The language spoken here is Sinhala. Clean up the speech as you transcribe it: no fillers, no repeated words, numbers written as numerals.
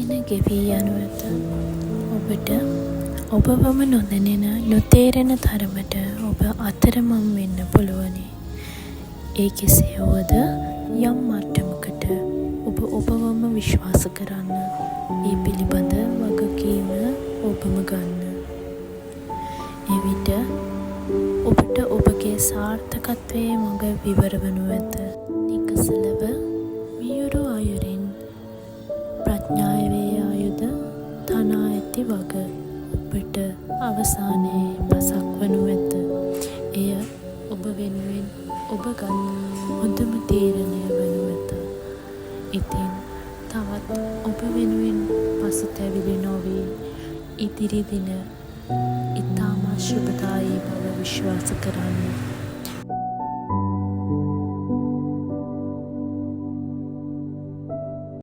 දින ගෙවී යනු ඇත. ඔබට ඔබවම නොදැනෙන නොතේරෙන තරමට ඔබ අතරමං වෙන්න පුළුවනි. ඒ කෙසේ වුවද යම් මට්ටමකට ඔබ ඔබවම විශ්වාස කරන්න. ඒ පිළිබඳ වගකීම ඔබම ගන්න. එවිට ඔබට ඔබගේ සාර්ථකත්වයේ මඟ විවර වනු ඇත. නිකසලව මියුරු අයුරින් ප්‍රඥාවේ ආයුධ තනා ඇති වග ඔබට අවසානයේ පසක් වනු ඇත. එය ඔබ වෙනුවෙන් ඔබගත් හොඳම තීරණය වනු ඇත. ඉතින් තවත් ඔබ වෙනුවෙන් පසුතැවිලි නොවී ඉදිරි දින ඉතාම ශුභදායී බව විශ්වාස කරන්න.